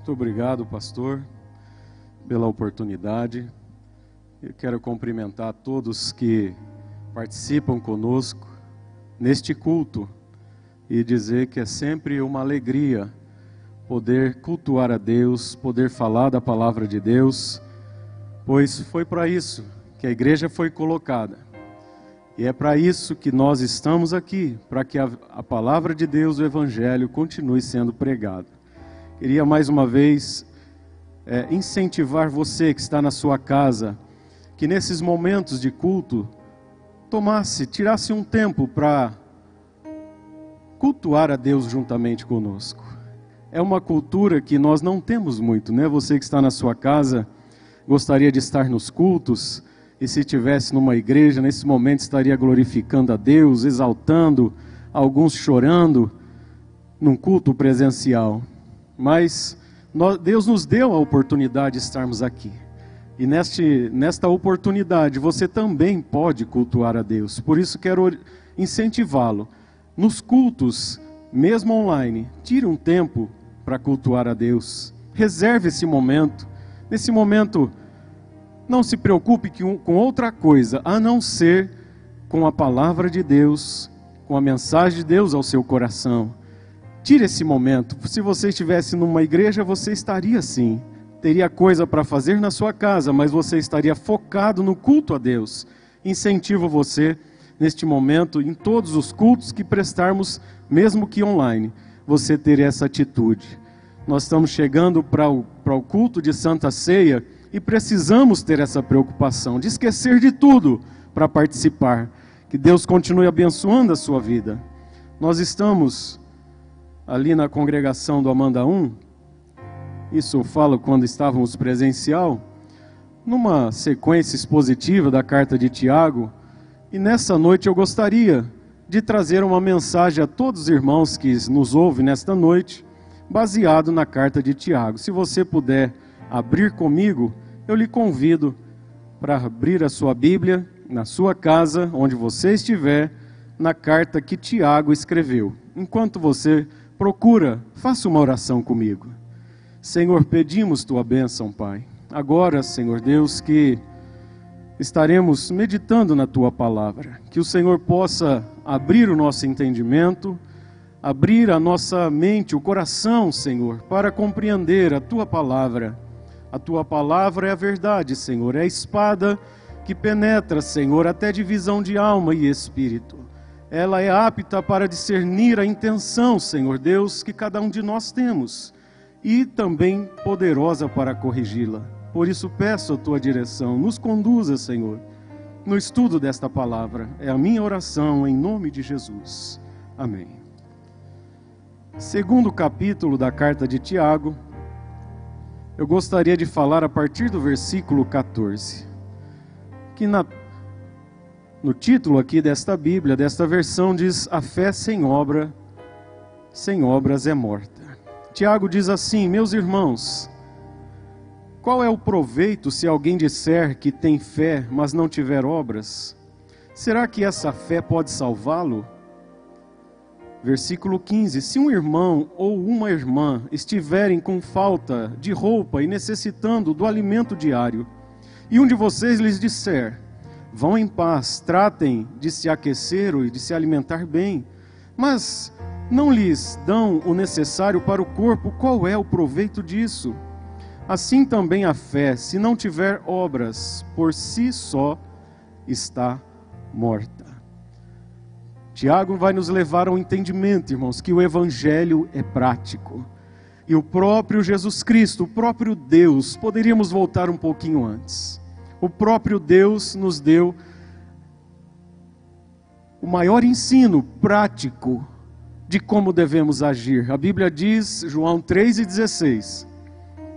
Muito obrigado, pastor, pela oportunidade. Eu quero cumprimentar todos que participam conosco neste culto e dizer que é sempre uma alegria poder cultuar a Deus, poder falar da palavra de Deus, pois foi para isso que a igreja foi colocada. E é para isso que nós estamos aqui, para que a palavra de Deus, o Evangelho, continue sendo pregado. Queria mais uma vez incentivar você que está na sua casa, que nesses momentos de culto, tirasse um tempo para cultuar a Deus juntamente conosco. É uma cultura que nós não temos muito, né? Você que está na sua casa, gostaria de estar nos cultos, e se estivesse numa igreja, nesse momento estaria glorificando a Deus, exaltando, alguns chorando, num culto presencial. Mas Deus nos deu a oportunidade de estarmos aqui. E nesta oportunidade você também pode cultuar a Deus. Por isso quero incentivá-lo. Nos cultos, mesmo online, tire um tempo para cultuar a Deus. Reserve esse momento. Nesse momento, não se preocupe com outra coisa, a não ser com a palavra de Deus, com a mensagem de Deus ao seu coração. Tire esse momento. Se você estivesse numa igreja, você estaria assim. Teria coisa para fazer na sua casa, mas você estaria focado no culto a Deus. Incentivo você, neste momento, em todos os cultos que prestarmos, mesmo que online, você ter essa atitude. Nós estamos chegando para o culto de Santa Ceia e precisamos ter essa preocupação de esquecer de tudo para participar. Que Deus continue abençoando a sua vida. Nós estamos ali na congregação do Amanda 1, isso eu falo quando estávamos presencial, numa sequência expositiva da carta de Tiago, e nessa noite eu gostaria de trazer uma mensagem a todos os irmãos que nos ouvem nesta noite, baseado na carta de Tiago. Se você puder abrir comigo, eu lhe convido para abrir a sua Bíblia, na sua casa, onde você estiver, na carta que Tiago escreveu. Enquanto você procura, faça uma oração comigo. Senhor, pedimos Tua bênção, Pai. Agora, Senhor Deus, que estaremos meditando na Tua palavra. Que o Senhor possa abrir o nosso entendimento, abrir a nossa mente, o coração, Senhor, para compreender a Tua palavra. A Tua palavra é a verdade, Senhor, é a espada que penetra, Senhor, até divisão de alma e espírito. Ela é apta para discernir a intenção, Senhor Deus, que cada um de nós temos, e também poderosa para corrigi-la. Por isso peço a Tua direção, nos conduza, Senhor, no estudo desta palavra. É a minha oração em nome de Jesus. Amém. Segundo capítulo da carta de Tiago, eu gostaria de falar a partir do versículo 14, que no título aqui desta Bíblia, desta versão, diz: a fé sem obras é morta. Tiago diz assim: meus irmãos, qual é o proveito se alguém disser que tem fé, mas não tiver obras? Será que essa fé pode salvá-lo? Versículo 15: se um irmão ou uma irmã estiverem com falta de roupa e necessitando do alimento diário, e um de vocês lhes disser: vão em paz, tratem de se aquecer e de se alimentar bem, mas não lhes dão o necessário para o corpo, qual é o proveito disso? Assim também a fé, se não tiver obras, por si só está morta. Tiago vai nos levar ao entendimento, irmãos, que o Evangelho é prático. E o próprio Jesus Cristo, o próprio Deus, poderíamos voltar um pouquinho antes. O próprio Deus nos deu o maior ensino prático de como devemos agir. A Bíblia diz, João 3,16,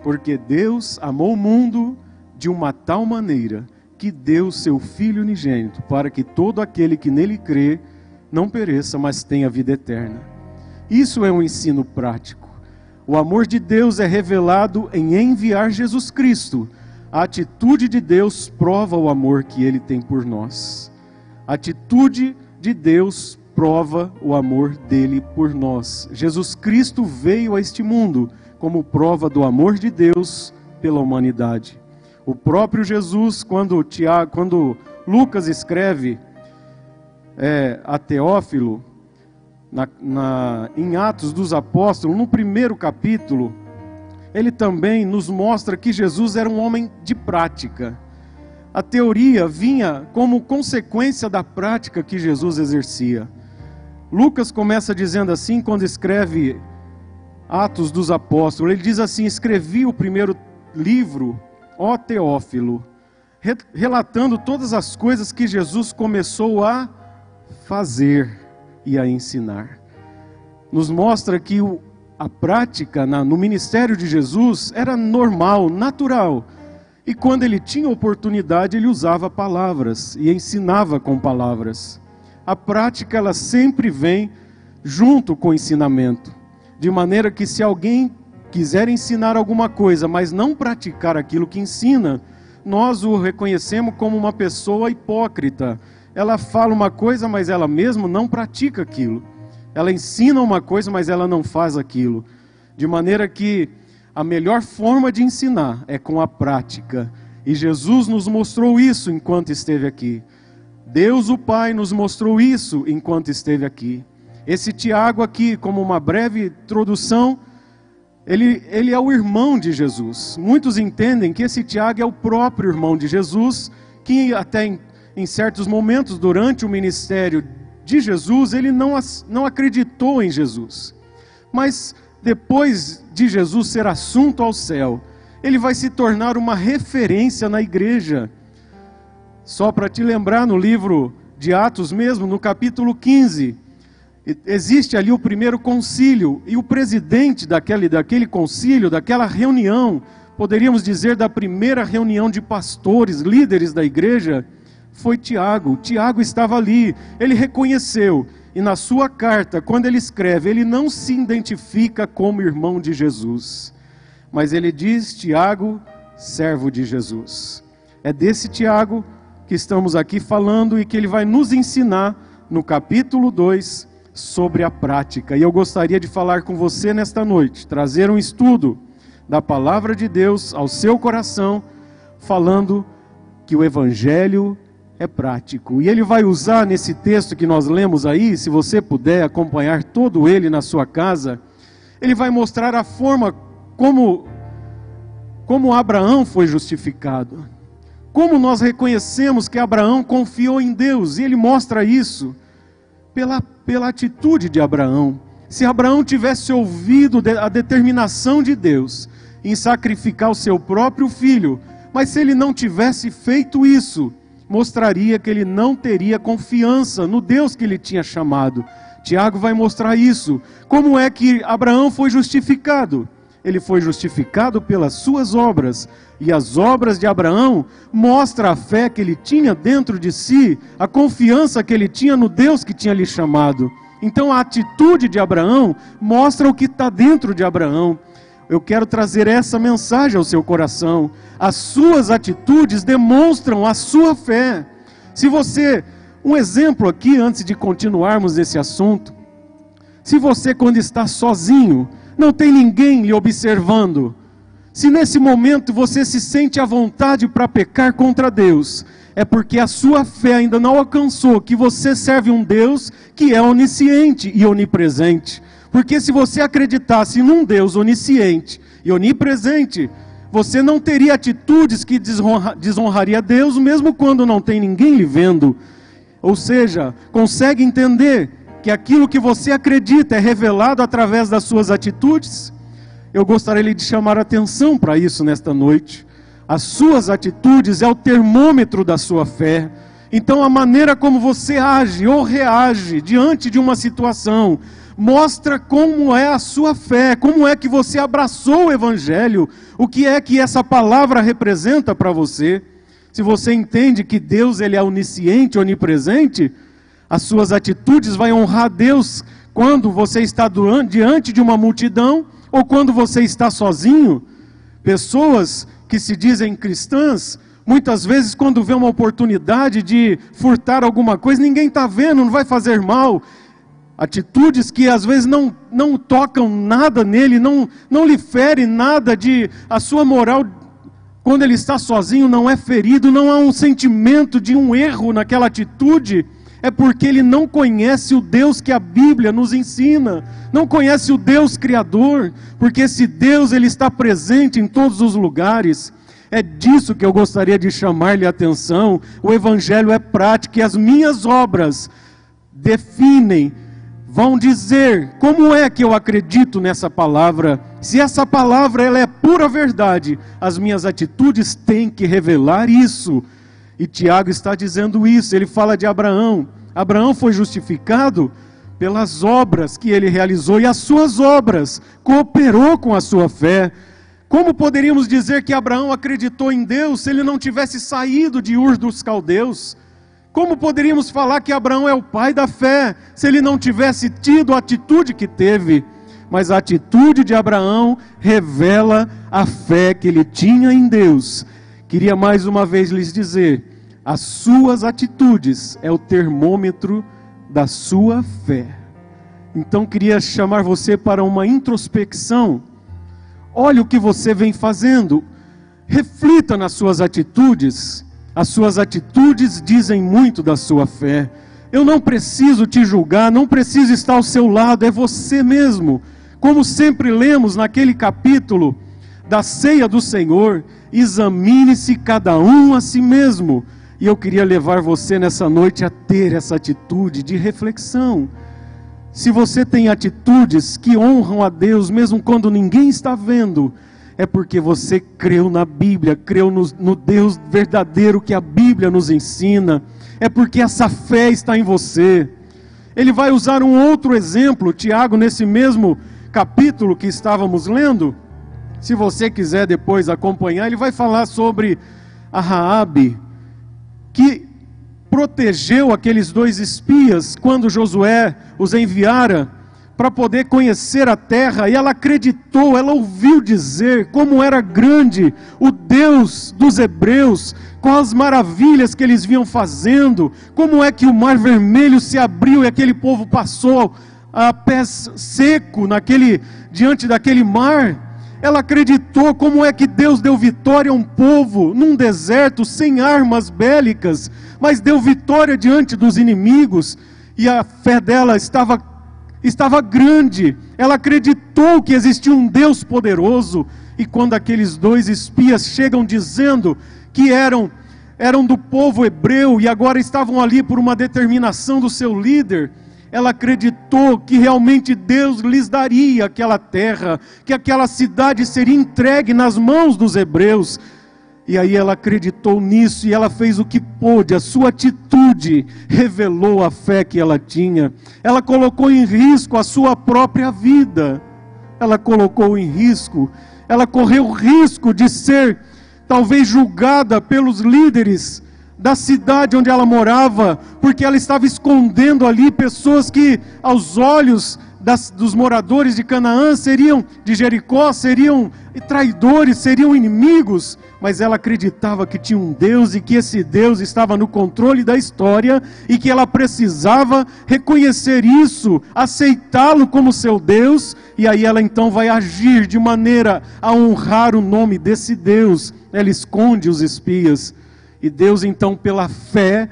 porque Deus amou o mundo de uma tal maneira que deu seu Filho unigênito, para que todo aquele que nele crê não pereça, mas tenha vida eterna. Isso é um ensino prático. O amor de Deus é revelado em enviar Jesus Cristo. A atitude de Deus prova o amor que Ele tem por nós. A atitude de Deus prova o amor dele por nós. Jesus Cristo veio a este mundo como prova do amor de Deus pela humanidade. O próprio Jesus, quando Lucas escreve a Teófilo, em Atos dos Apóstolos, no primeiro capítulo, ele também nos mostra que Jesus era um homem de prática. A teoria vinha como consequência da prática que Jesus exercia. Lucas começa dizendo assim, quando escreve Atos dos Apóstolos, ele diz assim: escrevi o primeiro livro, ó Teófilo, relatando todas as coisas que Jesus começou a fazer e a ensinar. Nos mostra que a prática no ministério de Jesus era normal, natural. E quando ele tinha oportunidade, ele usava palavras e ensinava com palavras. A prática, ela sempre vem junto com o ensinamento. De maneira que se alguém quiser ensinar alguma coisa, mas não praticar aquilo que ensina, nós o reconhecemos como uma pessoa hipócrita. Ela fala uma coisa, mas ela mesma não pratica aquilo. Ela ensina uma coisa, mas ela não faz aquilo. De maneira que a melhor forma de ensinar é com a prática. E Jesus nos mostrou isso enquanto esteve aqui. Deus o Pai nos mostrou isso enquanto esteve aqui. Esse Tiago aqui, como uma breve introdução, ele é o irmão de Jesus. Muitos entendem que esse Tiago é o próprio irmão de Jesus, que até em certos momentos durante o ministério de Jesus, ele não acreditou em Jesus. Mas depois de Jesus ser assunto ao céu, ele vai se tornar uma referência na igreja. Só para te lembrar, no livro de Atos mesmo, no capítulo 15, existe ali o primeiro concílio, e o presidente daquele concílio, daquela reunião, poderíamos dizer da primeira reunião de pastores, líderes da igreja, foi Tiago. Tiago estava ali, ele reconheceu, e na sua carta, quando ele escreve, ele não se identifica como irmão de Jesus, mas ele diz: Tiago, servo de Jesus. É desse Tiago que estamos aqui falando e que ele vai nos ensinar no capítulo 2 sobre a prática. E eu gostaria de falar com você nesta noite, trazer um estudo da palavra de Deus ao seu coração, falando que o Evangelho é prático. E ele vai usar nesse texto que nós lemos aí, se você puder acompanhar todo ele na sua casa, ele vai mostrar a forma como Abraão foi justificado. Como nós reconhecemos que Abraão confiou em Deus, e ele mostra isso pela atitude de Abraão. Se Abraão tivesse ouvido a determinação de Deus em sacrificar o seu próprio filho, mas se ele não tivesse feito isso, mostraria que ele não teria confiança no Deus que ele tinha chamado. Tiago vai mostrar isso. Como é que Abraão foi justificado? Ele foi justificado pelas suas obras, e as obras de Abraão mostram a fé que ele tinha dentro de si, a confiança que ele tinha no Deus que tinha lhe chamado. Então a atitude de Abraão mostra o que está dentro de Abraão. Eu quero trazer essa mensagem ao seu coração. As suas atitudes demonstram a sua fé. Um exemplo aqui, antes de continuarmos esse assunto. Se você, quando está sozinho, não tem ninguém lhe observando, se nesse momento você se sente à vontade para pecar contra Deus, é porque a sua fé ainda não alcançou que você serve um Deus que é onisciente e onipresente. Porque se você acreditasse num Deus onisciente e onipresente, você não teria atitudes que desonraria Deus, mesmo quando não tem ninguém lhe vendo. Ou seja, consegue entender que aquilo que você acredita é revelado através das suas atitudes? Eu gostaria de chamar a atenção para isso nesta noite. As suas atitudes é o termômetro da sua fé. Então a maneira como você age ou reage diante de uma situação mostra como é a sua fé, como é que você abraçou o Evangelho, o que é que essa palavra representa para você. Se você entende que Deus ele é onisciente, onipresente, as suas atitudes vão honrar Deus quando você está diante de uma multidão ou quando você está sozinho. Pessoas que se dizem cristãs, muitas vezes quando vê uma oportunidade de furtar alguma coisa, ninguém está vendo, não vai fazer mal. atitudes que às vezes não tocam nada nele, não lhe ferem nada a sua moral, quando ele está sozinho, não é ferido, não há um sentimento de um erro naquela atitude, é porque ele não conhece o Deus que a Bíblia nos ensina, não conhece o Deus Criador, porque esse Deus ele está presente em todos os lugares. É disso que eu gostaria de chamar-lhe a atenção. O Evangelho é prático e as minhas obras definem, vão dizer como é que eu acredito nessa palavra. Se essa palavra ela é pura verdade, as minhas atitudes têm que revelar isso. E Tiago está dizendo isso. Ele fala de Abraão. Abraão foi justificado pelas obras que ele realizou, e as suas obras cooperou com a sua fé. Como poderíamos dizer que Abraão acreditou em Deus se ele não tivesse saído de Ur dos Caldeus? Como poderíamos falar que Abraão é o pai da fé se ele não tivesse tido a atitude que teve? Mas a atitude de Abraão revela a fé que ele tinha em Deus. Queria mais uma vez lhes dizer, as suas atitudes é o termômetro da sua fé. Então queria chamar você para uma introspecção. Olhe o que você vem fazendo, reflita nas suas atitudes. As suas atitudes dizem muito da sua fé. Eu não preciso te julgar, não preciso estar ao seu lado, é você mesmo. Como sempre lemos naquele capítulo da ceia do Senhor, examine-se cada um a si mesmo. E eu queria levar você nessa noite a ter essa atitude de reflexão. Se você tem atitudes que honram a Deus, mesmo quando ninguém está vendo, é porque você creu na Bíblia, creu no Deus verdadeiro que a Bíblia nos ensina. É porque essa fé está em você. Ele vai usar um outro exemplo, Tiago, nesse mesmo capítulo que estávamos lendo. Se você quiser depois acompanhar, ele vai falar sobre a Raabe, que protegeu aqueles 2 espias quando Josué os enviara para poder conhecer a terra, e ela acreditou, ela ouviu dizer como era grande o Deus dos hebreus, com as maravilhas que eles vinham fazendo, como é que o mar vermelho se abriu e aquele povo passou a pés seco diante daquele mar. Ela acreditou como é que Deus deu vitória a um povo num deserto sem armas bélicas, mas deu vitória diante dos inimigos, e a fé dela estava grande. Ela acreditou que existia um Deus poderoso, e quando aqueles 2 espias chegam dizendo que eram do povo hebreu e agora estavam ali por uma determinação do seu líder, ela acreditou que realmente Deus lhes daria aquela terra, que aquela cidade seria entregue nas mãos dos hebreus. E aí ela acreditou nisso e ela fez o que pôde. A sua atitude revelou a fé que ela tinha. Ela colocou em risco a sua própria vida. Ela colocou em risco, ela correu o risco de ser talvez julgada pelos líderes da cidade onde ela morava, porque ela estava escondendo ali pessoas que aos olhos dos moradores de Canaã de Jericó, seriam traidores, seriam inimigos, mas ela acreditava que tinha um Deus e que esse Deus estava no controle da história e que ela precisava reconhecer isso, aceitá-lo como seu Deus, e aí ela então vai agir de maneira a honrar o nome desse Deus. Ela esconde os espias. E Deus então, pela fé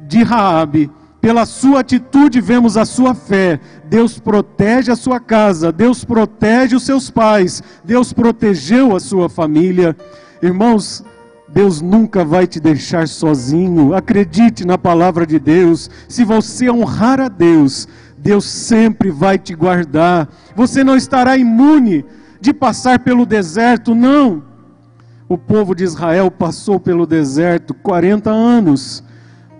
de Raabe, pela sua atitude vemos a sua fé. Deus protege a sua casa, Deus protege os seus pais, Deus protegeu a sua família. Irmãos, Deus nunca vai te deixar sozinho. Acredite na palavra de Deus. Se você honrar a Deus, Deus sempre vai te guardar. Você não estará imune de passar pelo deserto, não. O povo de Israel passou pelo deserto 40 anos,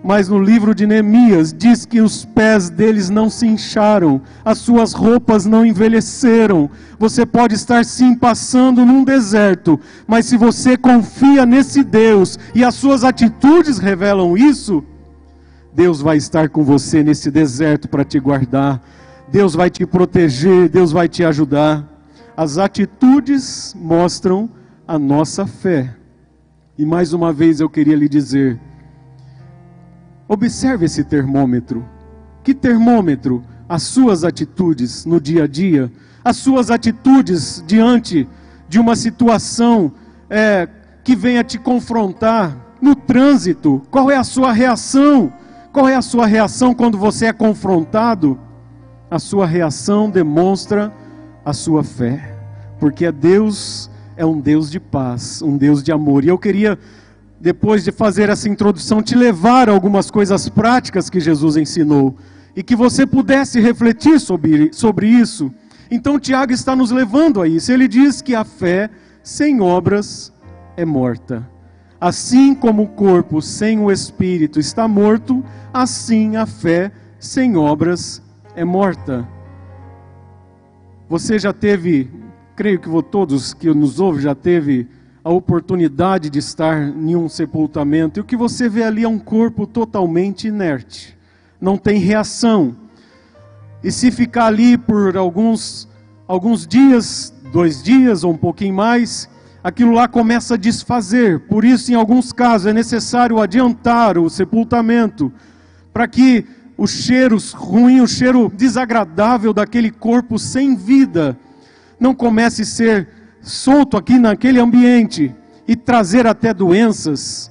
mas no livro de Neemias diz que os pés deles não se incharam, as suas roupas não envelheceram. Você pode estar sim passando num deserto, mas se você confia nesse Deus e as suas atitudes revelam isso, Deus vai estar com você nesse deserto para te guardar. Deus vai te proteger, Deus vai te ajudar. As atitudes mostram a nossa fé. E mais uma vez eu queria lhe dizer, observe esse termômetro. Que termômetro? as suas atitudes no dia a dia, as suas atitudes diante de uma situação que venha te confrontar no trânsito. Qual é a sua reação? Qual é a sua reação quando você é confrontado? A sua reação demonstra a sua fé, porque Deus é um Deus de paz, um Deus de amor. E eu queria, depois de fazer essa introdução, te levar a algumas coisas práticas que Jesus ensinou, e que você pudesse refletir sobre isso. Então Tiago está nos levando a isso. Ele diz que a fé sem obras é morta. Assim como o corpo sem o espírito está morto, assim a fé sem obras é morta. Você já teve, creio que todos que nos ouvem já teve a oportunidade de estar em um sepultamento, e o que você vê ali é um corpo totalmente inerte, não tem reação. E se ficar ali por alguns dias, 2 dias ou um pouquinho mais, aquilo lá começa a desfazer. Por isso, em alguns casos, é necessário adiantar o sepultamento, para que o cheiro ruim, o cheiro desagradável daquele corpo sem vida, não comece a ser solto aqui naquele ambiente e trazer até doenças.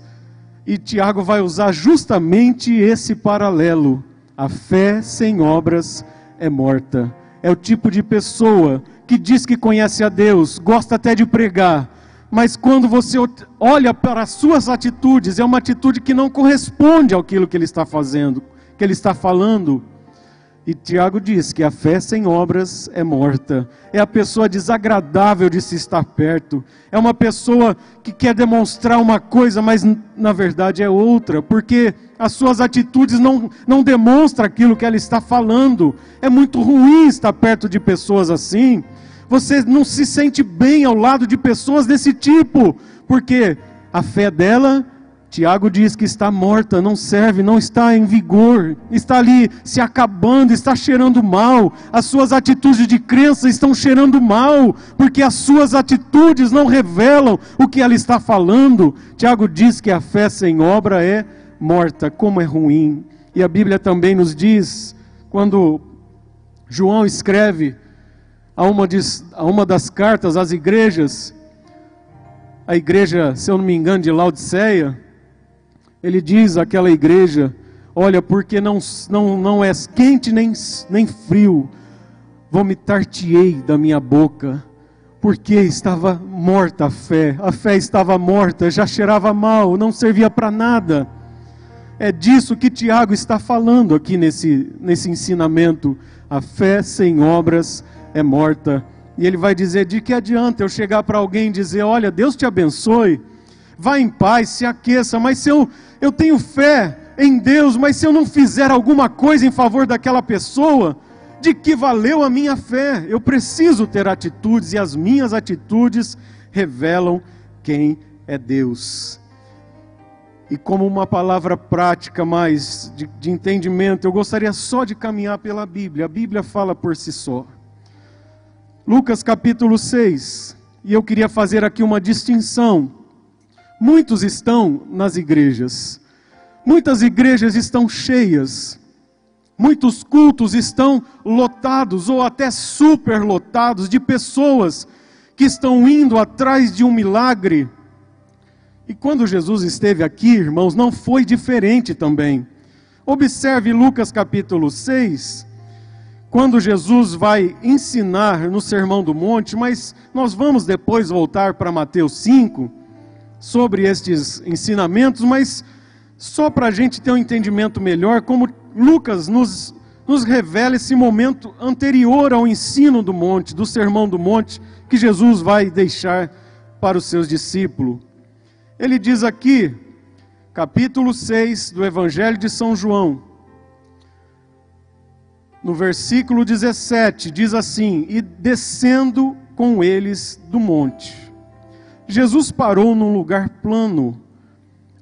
E Tiago vai usar justamente esse paralelo. A fé sem obras é morta. É o tipo de pessoa que diz que conhece a Deus, gosta até de pregar, mas quando você olha para as suas atitudes, é uma atitude que não corresponde àquilo que ele está fazendo, que ele está falando. E Tiago diz que a fé sem obras é morta. É a pessoa desagradável de se estar perto. É uma pessoa que quer demonstrar uma coisa, mas na verdade é outra, porque as suas atitudes não demonstram aquilo que ela está falando. É muito ruim estar perto de pessoas assim. Você não se sente bem ao lado de pessoas desse tipo, porque a fé dela, Tiago diz que está morta, não serve, não está em vigor, está ali se acabando, está cheirando mal. As suas atitudes de crença estão cheirando mal, porque as suas atitudes não revelam o que ela está falando. Tiago diz que a fé sem obra é morta. Como é ruim. E a Bíblia também nos diz, quando João escreve a uma das cartas às igrejas, a igreja, se eu não me engano, de Laodiceia, ele diz àquela igreja: olha, porque não és quente nem frio, vomitar-te-ei da minha boca, porque estava morta a fé estava morta, já cheirava mal, não servia para nada. É disso que Tiago está falando aqui nesse ensinamento. A fé sem obras é morta. E ele vai dizer: de que adianta eu chegar para alguém e dizer: olha, Deus te abençoe, vá em paz, se aqueça, mas se eu tenho fé em Deus, mas se eu não fizer alguma coisa em favor daquela pessoa, de que valeu a minha fé? Eu preciso ter atitudes, e as minhas atitudes revelam quem é Deus. E como uma palavra prática mais de entendimento, eu gostaria só de caminhar pela Bíblia. A Bíblia fala por si só. Lucas capítulo 6, e eu queria fazer aqui uma distinção. Muitos estão nas igrejas, muitas igrejas estão cheias, muitos cultos estão lotados ou até superlotados de pessoas que estão indo atrás de um milagre. E quando Jesus esteve aqui, irmãos, não foi diferente também. Observe Lucas capítulo 6, quando Jesus vai ensinar no Sermão do Monte, mas nós vamos depois voltar para Mateus 5, sobre estes ensinamentos, mas só para a gente ter um entendimento melhor, como Lucas nos revela esse momento anterior ao ensino do monte, do Sermão do Monte, que Jesus vai deixar para os seus discípulos. Ele diz aqui, capítulo 6 do Evangelho de São João, no versículo 17, diz assim: e descendo com eles do monte, Jesus parou num lugar plano,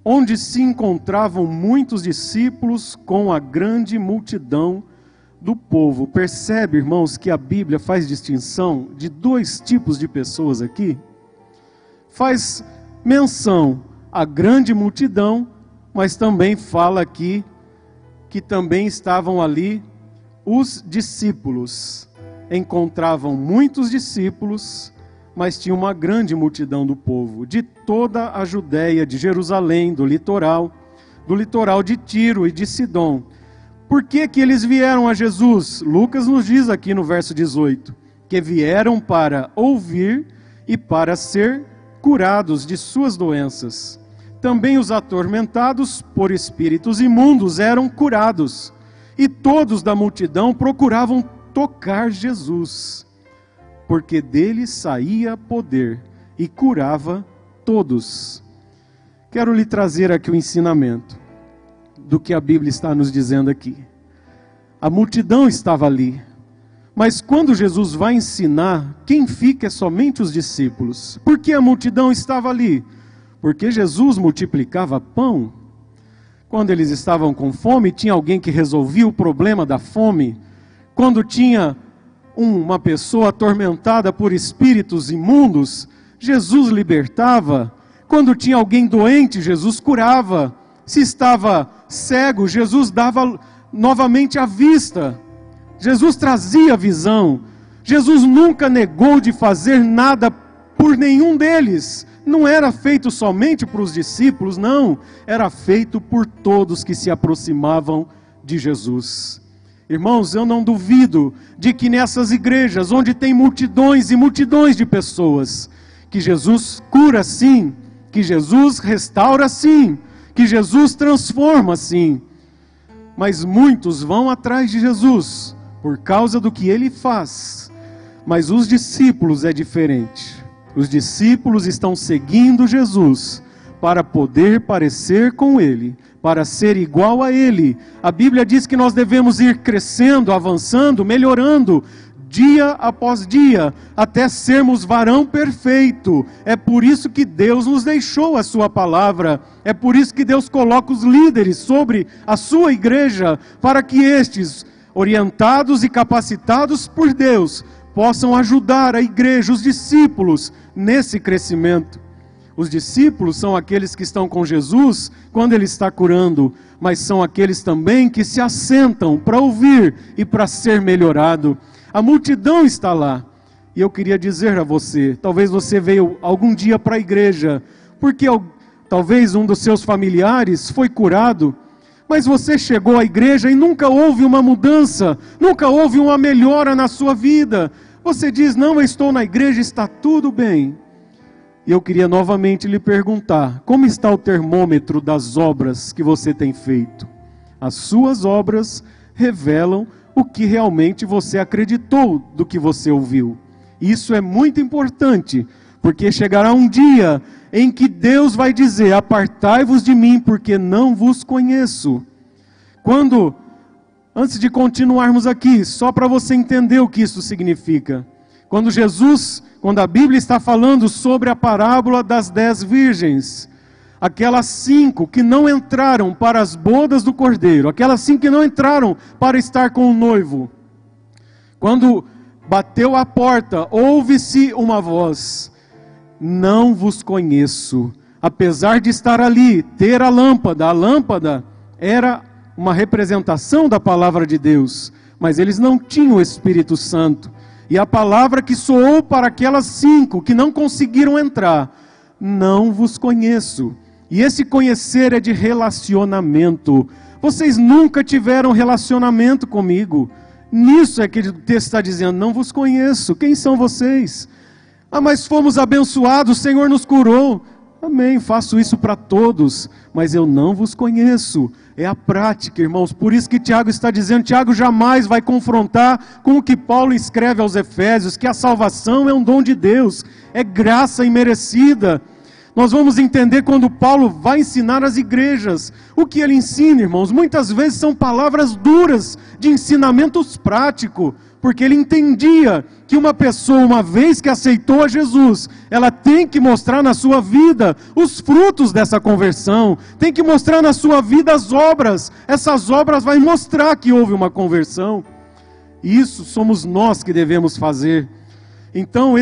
onde se encontravam muitos discípulos com a grande multidão do povo. Percebe, irmãos, que a Bíblia faz distinção de 2 tipos de pessoas aqui? Faz menção à grande multidão, mas também fala aqui que também estavam ali os discípulos encontravam muitos discípulos, mas tinha uma grande multidão do povo, de toda a Judéia, de Jerusalém, do litoral de Tiro e de Sidom. Por que que eles vieram a Jesus? Lucas nos diz aqui no verso 18, que vieram para ouvir e para ser curados de suas doenças. Também os atormentados por espíritos imundos eram curados, e todos da multidão procuravam tocar Jesus, porque dele saía poder e curava todos. Quero lhe trazer aqui o ensinamento do que a Bíblia está nos dizendo aqui. A multidão estava ali, mas quando Jesus vai ensinar, quem fica é somente os discípulos. Por que a multidão estava ali? Porque Jesus multiplicava pão. Quando eles estavam com fome, tinha alguém que resolvia o problema da fome. Quando tinha uma pessoa atormentada por espíritos imundos, Jesus libertava. Quando tinha alguém doente, Jesus curava. Se estava cego, Jesus dava novamente a vista. Jesus trazia visão. Jesus nunca negou de fazer nada por nenhum deles. Não era feito somente para os discípulos, não. Era feito por todos que se aproximavam de Jesus. Irmãos, eu não duvido de que nessas igrejas, onde tem multidões e multidões de pessoas, que Jesus cura sim, que Jesus restaura sim, que Jesus transforma sim. Mas muitos vão atrás de Jesus por causa do que ele faz. Mas os discípulos é diferente. Os discípulos estão seguindo Jesus para poder parecer com ele, para ser igual a ele. A Bíblia diz que nós devemos ir crescendo, avançando, melhorando, dia após dia, até sermos varão perfeito. É por isso que Deus nos deixou a sua palavra. É por isso que Deus coloca os líderes sobre a sua igreja, para que estes, orientados e capacitados por Deus, possam ajudar a igreja, os discípulos, nesse crescimento. Os discípulos são aqueles que estão com Jesus quando ele está curando, mas são aqueles também que se assentam para ouvir e para ser melhorado. A multidão está lá. E eu queria dizer a você, talvez você veio algum dia para a igreja, porque talvez um dos seus familiares foi curado, mas você chegou à igreja e nunca houve uma mudança, nunca houve uma melhora na sua vida. Você diz, não, eu estou na igreja, está tudo bem. E eu queria novamente lhe perguntar, como está o termômetro das obras que você tem feito? As suas obras revelam o que realmente você acreditou do que você ouviu. Isso é muito importante, porque chegará um dia em que Deus vai dizer, apartai-vos de mim, porque não vos conheço. Antes de continuarmos aqui, só para você entender o que isso significa. Quando a Bíblia está falando sobre a parábola das 10 virgens, aquelas 5 que não entraram para as bodas do Cordeiro, aquelas 5 que não entraram para estar com o noivo, quando bateu a porta, ouve-se uma voz, não vos conheço. Apesar de estar ali, ter a lâmpada era uma representação da palavra de Deus, mas eles não tinham o Espírito Santo. E a palavra que soou para aquelas 5 que não conseguiram entrar, não vos conheço. E esse conhecer é de relacionamento. Vocês nunca tiveram relacionamento comigo. Nisso é que o texto está dizendo, não vos conheço. Quem são vocês? Ah, mas fomos abençoados, o Senhor nos curou. Amém, faço isso para todos, mas eu não vos conheço. É a prática, irmãos. Por isso que Tiago está dizendo, Tiago jamais vai confrontar com o que Paulo escreve aos Efésios, que a salvação é um dom de Deus, é graça imerecida. Nós vamos entender quando Paulo vai ensinar as igrejas. O que ele ensina, irmãos, muitas vezes são palavras duras, de ensinamentos práticos, porque ele entendia que uma pessoa, uma vez que aceitou a Jesus, ela tem que mostrar na sua vida os frutos dessa conversão, tem que mostrar na sua vida as obras. Essas obras vão mostrar que houve uma conversão. Isso somos nós que devemos fazer. Então,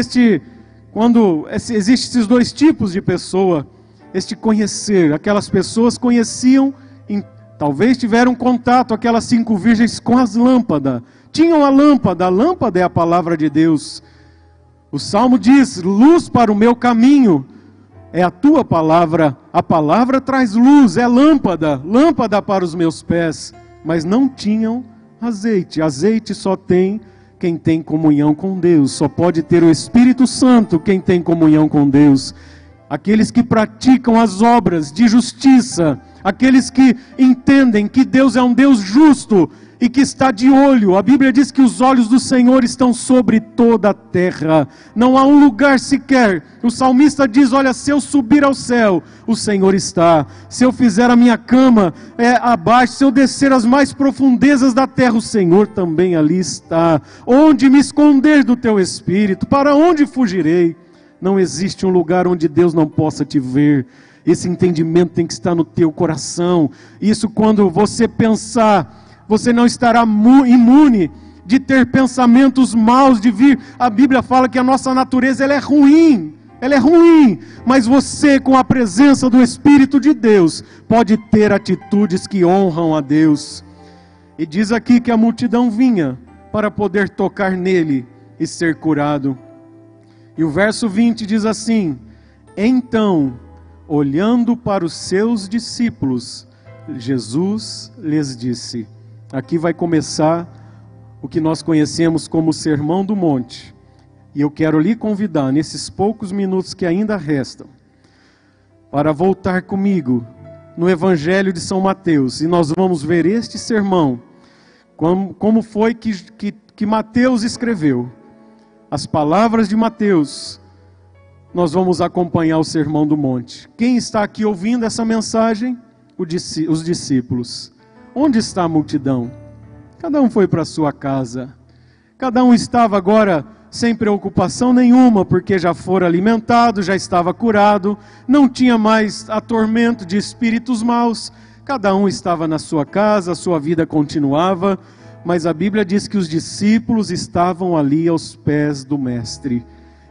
quando existem esses dois tipos de pessoa, este conhecer, aquelas pessoas conheciam, Talvez tiveram contato aquelas 5 virgens com as lâmpadas. Tinham a lâmpada é a palavra de Deus. O Salmo diz, luz para o meu caminho é a tua palavra. A palavra traz luz, é lâmpada para os meus pés. Mas não tinham azeite. Azeite só tem quem tem comunhão com Deus. Só pode ter o Espírito Santo quem tem comunhão com Deus. Aqueles que praticam as obras de justiça, aqueles que entendem que Deus é um Deus justo e que está de olho. A Bíblia diz que os olhos do Senhor estão sobre toda a terra. Não há um lugar sequer. O salmista diz, olha, se eu subir ao céu, o Senhor está. Se eu fizer a minha cama abaixo, se eu descer as mais profundezas da terra, o Senhor também ali está. Onde me esconder do teu Espírito? Para onde fugirei? Não existe um lugar onde Deus não possa te ver. Esse entendimento tem que estar no teu coração. Isso quando você pensar, você não estará imune de ter pensamentos maus, de vir. A Bíblia fala que a nossa natureza ela é ruim, mas você com a presença do Espírito de Deus, pode ter atitudes que honram a Deus. E diz aqui que a multidão vinha para poder tocar nele e ser curado. E o verso 20 diz assim, então, olhando para os seus discípulos, Jesus lhes disse. Aqui vai começar o que nós conhecemos como o Sermão do Monte. E eu quero lhe convidar, nesses poucos minutos que ainda restam, para voltar comigo no Evangelho de São Mateus. E nós vamos ver este sermão, como foi que Mateus escreveu. As palavras de Mateus, nós vamos acompanhar o Sermão do Monte. Quem está aqui ouvindo essa mensagem? Os discípulos. Onde está a multidão? Cada um foi para a sua casa. Cada um estava agora sem preocupação nenhuma, porque já fora alimentado, já estava curado, não tinha mais atormento de espíritos maus. Cada um estava na sua casa, a sua vida continuava. Mas a Bíblia diz que os discípulos estavam ali aos pés do Mestre.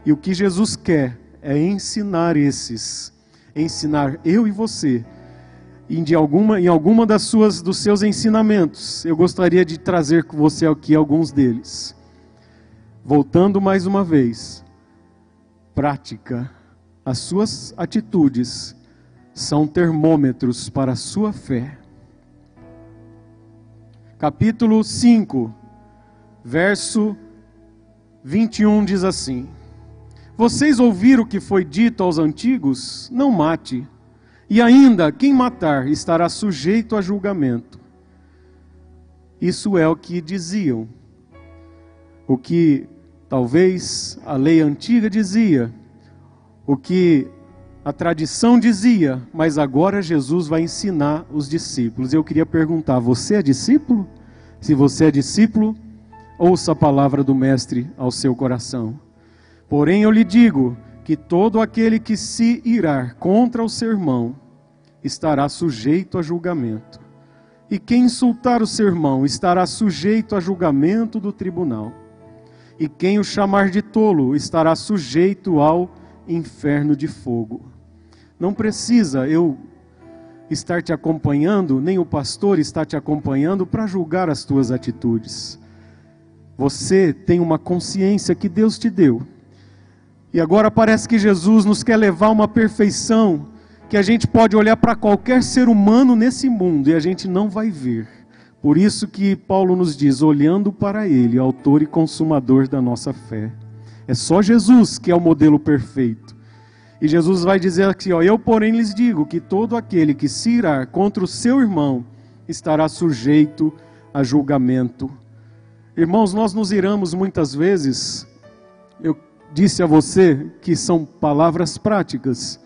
E o que Jesus quer é ensinar ensinar eu e você. E em alguma dos seus ensinamentos, eu gostaria de trazer com você aqui alguns deles. Voltando mais uma vez, prática. As suas atitudes são termômetros para a sua fé. Capítulo 5, verso 21 diz assim: vocês ouviram o que foi dito aos antigos? Não mate. E ainda, quem matar estará sujeito a julgamento. Isso é o que diziam. O que talvez a lei antiga dizia. O que a tradição dizia, mas agora Jesus vai ensinar os discípulos. Eu queria perguntar, você é discípulo? Se você é discípulo, ouça a palavra do Mestre ao seu coração. Porém eu lhe digo que todo aquele que se irar contra o seu irmão estará sujeito a julgamento. E quem insultar o seu irmão estará sujeito a julgamento do tribunal. E quem o chamar de tolo estará sujeito ao inferno de fogo. Não precisa eu estar te acompanhando, nem o pastor está te acompanhando para julgar as tuas atitudes. Você tem uma consciência que Deus te deu. E agora parece que Jesus nos quer levar a uma perfeição que a gente pode olhar para qualquer ser humano nesse mundo e a gente não vai ver. Por isso que Paulo nos diz, olhando para Ele, autor e consumador da nossa fé. É só Jesus que é o modelo perfeito. E Jesus vai dizer aqui, eu porém lhes digo que todo aquele que se irar contra o seu irmão estará sujeito a julgamento. Irmãos, nós nos iramos muitas vezes, eu disse a você que são palavras práticas.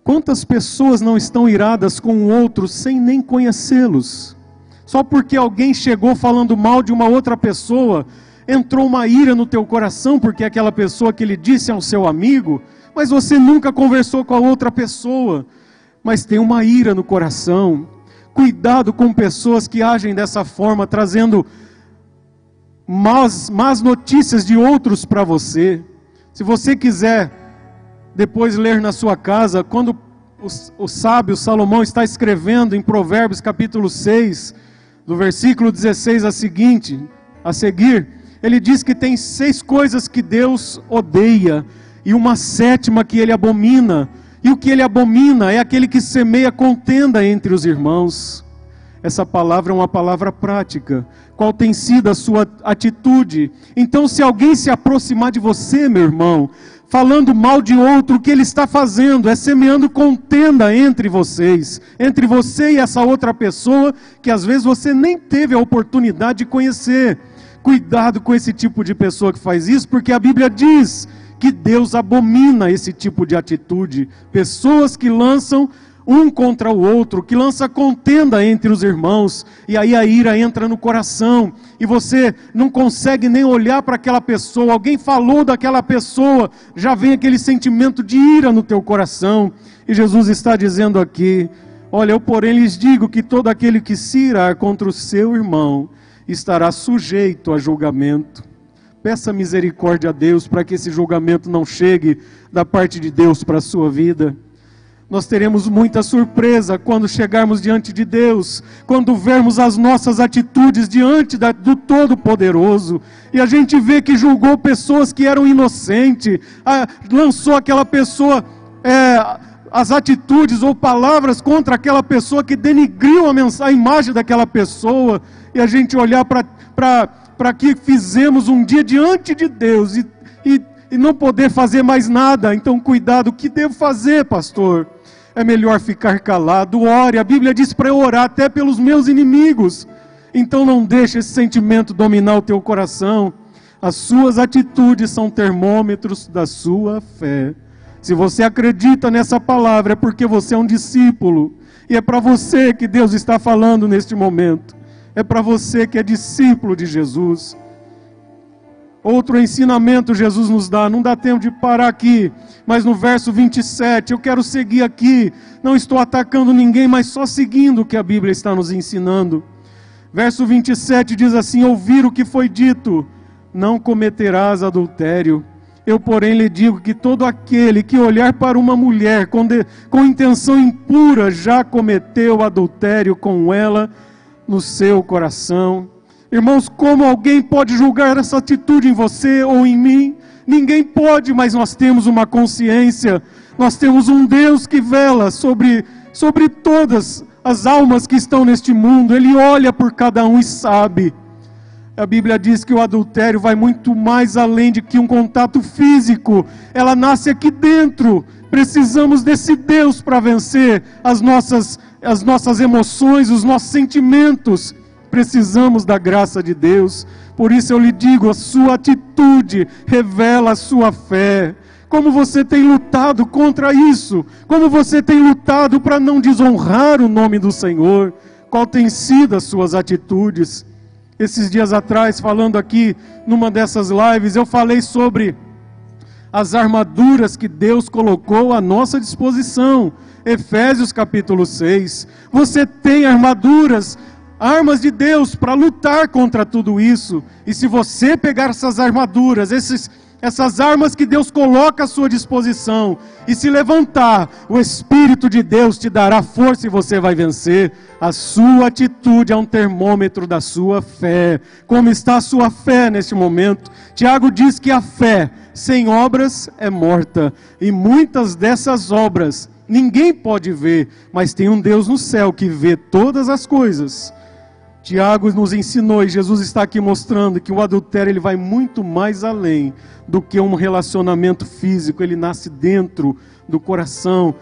Quantas pessoas não estão iradas com o outro sem nem conhecê-los? Só porque alguém chegou falando mal de uma outra pessoa, entrou uma ira no teu coração porque aquela pessoa que lhe disse é um seu amigo, mas você nunca conversou com a outra pessoa, mas tem uma ira no coração. Cuidado com pessoas que agem dessa forma, trazendo más notícias de outros para você. Se você quiser depois ler na sua casa, quando o sábio Salomão está escrevendo em Provérbios capítulo 6, do versículo 16 a seguir, ele diz que tem 6 coisas que Deus odeia e uma 7ª que ele abomina. E o que ele abomina é aquele que semeia contenda entre os irmãos. Essa palavra é uma palavra prática. Qual tem sido a sua atitude? Então, se alguém se aproximar de você, meu irmão, falando mal de outro, o que ele está fazendo é semeando contenda entre vocês, entre você e essa outra pessoa que às vezes você nem teve a oportunidade de conhecer. Cuidado com esse tipo de pessoa que faz isso, porque a Bíblia diz que Deus abomina esse tipo de atitude. Pessoas que lançam um contra o outro, que lança contenda entre os irmãos, e aí a ira entra no coração, e você não consegue nem olhar para aquela pessoa, alguém falou daquela pessoa, já vem aquele sentimento de ira no teu coração, e Jesus está dizendo aqui, olha, eu porém lhes digo que todo aquele que se irar contra o seu irmão, estará sujeito a julgamento. Peça misericórdia a Deus, para que esse julgamento não chegue da parte de Deus para a sua vida. Nós teremos muita surpresa quando chegarmos diante de Deus, quando vermos as nossas atitudes diante do Todo-Poderoso, e a gente vê que julgou pessoas que eram inocentes, lançou aquela pessoa, as atitudes ou palavras contra aquela pessoa que denigriu a imagem daquela pessoa, e a gente olhar para que fizemos um dia diante de Deus e não poder fazer mais nada. Então cuidado, o que devo fazer, pastor? É melhor ficar calado, ore. A Bíblia diz para eu orar até pelos meus inimigos. Então não deixe esse sentimento dominar o teu coração. As suas atitudes são termômetros da sua fé. Se você acredita nessa palavra, é porque você é um discípulo. E é para você que Deus está falando neste momento. É para você que é discípulo de Jesus. Outro ensinamento Jesus nos dá, não dá tempo de parar aqui, mas no verso 27, eu quero seguir aqui, não estou atacando ninguém, mas só seguindo o que a Bíblia está nos ensinando. Verso 27 diz assim, ouvir o que foi dito, não cometerás adultério. Eu, porém, lhe digo que todo aquele que olhar para uma mulher com intenção impura, já cometeu adultério com ela no seu coração. Irmãos, como alguém pode julgar essa atitude em você ou em mim? Ninguém pode, mas nós temos uma consciência, nós temos um Deus que vela sobre todas as almas que estão neste mundo, Ele olha por cada um e sabe. A Bíblia diz que o adultério vai muito mais além de que um contato físico, ela nasce aqui dentro. Precisamos desse Deus para vencer as nossas emoções, os nossos sentimentos. Precisamos da graça de Deus. Por isso eu lhe digo, a sua atitude revela a sua fé. Como você tem lutado contra isso? Como você tem lutado para não desonrar o nome do Senhor? Qual tem sido as suas atitudes? Esses dias atrás, falando aqui numa dessas lives, eu falei sobre as armaduras que Deus colocou à nossa disposição. Efésios capítulo 6. Você tem armaduras, armas de Deus para lutar contra tudo isso. E se você pegar essas armaduras, essas armas que Deus coloca à sua disposição, e se levantar, o Espírito de Deus te dará força e você vai vencer. A sua atitude é um termômetro da sua fé. Como está a sua fé neste momento? Tiago diz que a fé sem obras é morta, e muitas dessas obras ninguém pode ver, mas tem um Deus no céu que vê todas as coisas. Tiago nos ensinou, e Jesus está aqui mostrando que o adultério ele vai muito mais além do que um relacionamento físico, ele nasce dentro do coração.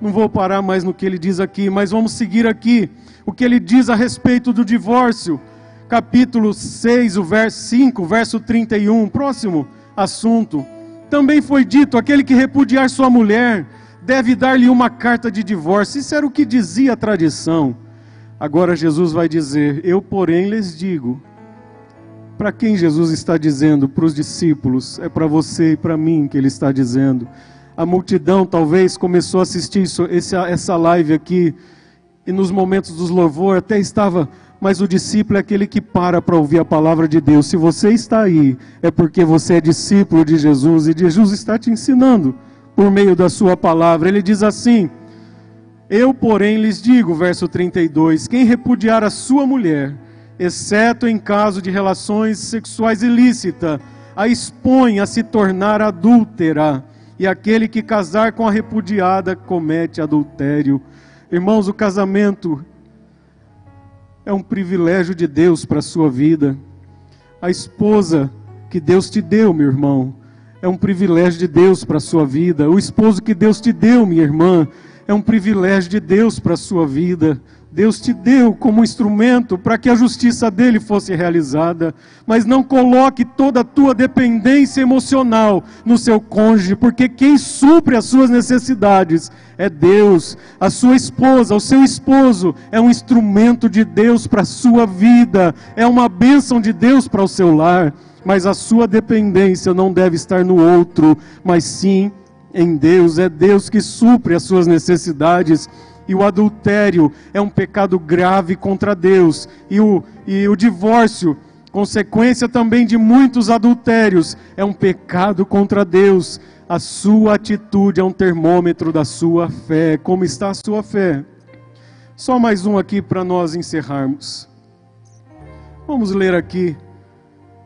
Não vou parar mais no que ele diz aqui, mas vamos seguir aqui o que ele diz a respeito do divórcio. Capítulo 6, o verso 5, verso 31, próximo assunto. Também foi dito, aquele que repudiar sua mulher deve dar-lhe uma carta de divórcio. Isso era o que dizia a tradição. Agora Jesus vai dizer, eu porém lhes digo. Para quem Jesus está dizendo? Para os discípulos, é para você e para mim que ele está dizendo. A multidão talvez começou a assistir essa live aqui, e nos momentos dos louvor até estava, mas o discípulo é aquele que para ouvir a palavra de Deus. Se você está aí, é porque você é discípulo de Jesus, e Jesus está te ensinando por meio da sua palavra. Ele diz assim, Eu, porém, lhes digo, verso 32, quem repudiar a sua mulher, exceto em caso de relações sexuais ilícitas, a expõe a se tornar adúltera, e aquele que casar com a repudiada comete adultério. Irmãos, o casamento é um privilégio de Deus para a sua vida. A esposa que Deus te deu, meu irmão, é um privilégio de Deus para a sua vida. O esposo que Deus te deu, minha irmã, é um privilégio de Deus para a sua vida. Deus te deu como instrumento para que a justiça dele fosse realizada. Mas não coloque toda a tua dependência emocional no seu cônjuge, porque quem supre as suas necessidades é Deus. A sua esposa, o seu esposo é um instrumento de Deus para a sua vida, é uma bênção de Deus para o seu lar. Mas a sua dependência não deve estar no outro, mas sim em Deus. É Deus que supre as suas necessidades. E o adultério é um pecado grave contra Deus. E o divórcio, consequência também de muitos adultérios, é um pecado contra Deus. A sua atitude é um termômetro da sua fé. Como está a sua fé? Só mais um aqui para nós encerrarmos. Vamos ler aqui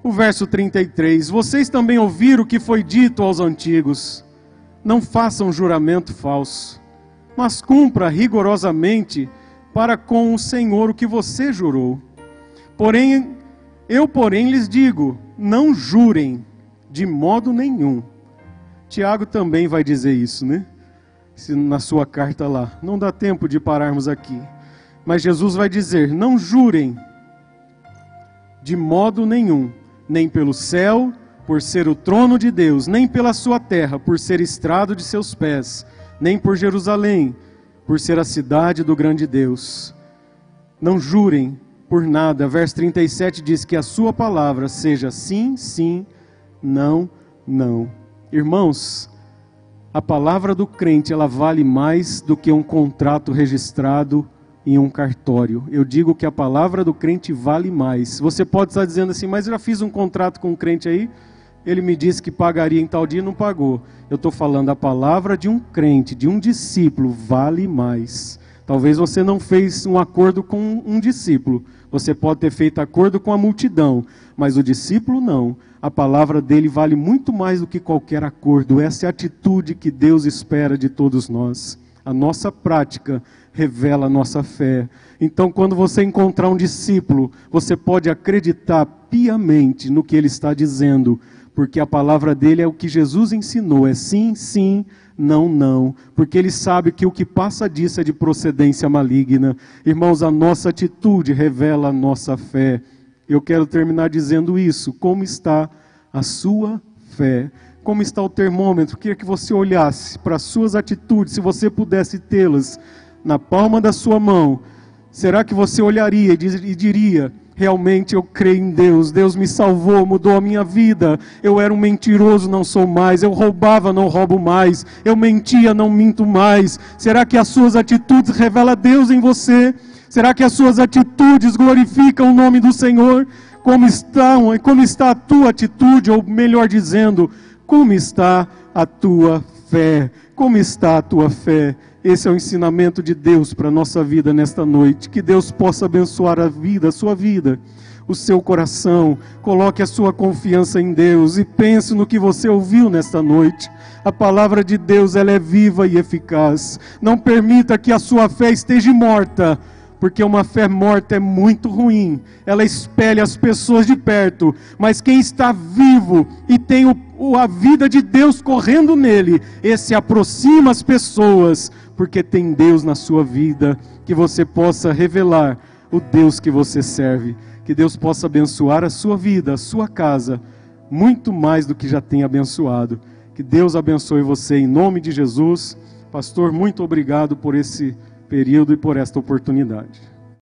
o verso 33. Vocês também ouviram o que foi dito aos antigos: não façam juramento falso, mas cumpra rigorosamente para com o Senhor o que você jurou. Porém lhes digo, não jurem de modo nenhum. Tiago também vai dizer isso, né? Na sua carta lá. Não dá tempo de pararmos aqui. Mas Jesus vai dizer, não jurem de modo nenhum, nem pelo céu, por ser o trono de Deus, nem pela sua terra, por ser estrado de seus pés, nem por Jerusalém, por ser a cidade do grande Deus. Não jurem por nada. Verso 37 diz que a sua palavra seja sim, sim, não, não. Irmãos, a palavra do crente, ela vale mais do que um contrato registrado em um cartório. Eu digo que a palavra do crente vale mais. Você pode estar dizendo assim, mas eu já fiz um contrato com um crente aí, ele me disse que pagaria em tal dia e não pagou. Eu estou falando, a palavra de um crente, de um discípulo, vale mais. Talvez você não fez um acordo com um discípulo. Você pode ter feito acordo com a multidão, mas o discípulo não. A palavra dele vale muito mais do que qualquer acordo. Essa é a atitude que Deus espera de todos nós. A nossa prática revela a nossa fé. Então, quando você encontrar um discípulo, você pode acreditar piamente no que ele está dizendo, porque a palavra dele é o que Jesus ensinou, é sim, sim, não, não, porque ele sabe que o que passa disso é de procedência maligna. Irmãos, a nossa atitude revela a nossa fé. Eu quero terminar dizendo isso. Como está a sua fé? Como está o termômetro? Queria que você olhasse para as suas atitudes, se você pudesse tê-las na palma da sua mão. Será que você olharia e diria, realmente eu creio em Deus, Deus me salvou, mudou a minha vida, eu era um mentiroso, não sou mais, eu roubava, não roubo mais, eu mentia, não minto mais. Será que as suas atitudes revelam Deus em você? Será que as suas atitudes glorificam o nome do Senhor? Como está a tua atitude, ou melhor dizendo, como está a tua fé? Como está a tua fé? Esse é o ensinamento de Deus para a nossa vida nesta noite. Que Deus possa abençoar a sua vida, o seu coração. Coloque a sua confiança em Deus e pense no que você ouviu nesta noite. A palavra de Deus, ela é viva e eficaz. Não permita que a sua fé esteja morta, porque uma fé morta é muito ruim. Ela espelha as pessoas de perto, mas quem está vivo e tem a vida de Deus correndo nele, esse aproxima as pessoas, porque tem Deus na sua vida. Que você possa revelar o Deus que você serve. Que Deus possa abençoar a sua vida, a sua casa, muito mais do que já tem abençoado. Que Deus abençoe você em nome de Jesus. Pastor, muito obrigado por esse período e por esta oportunidade.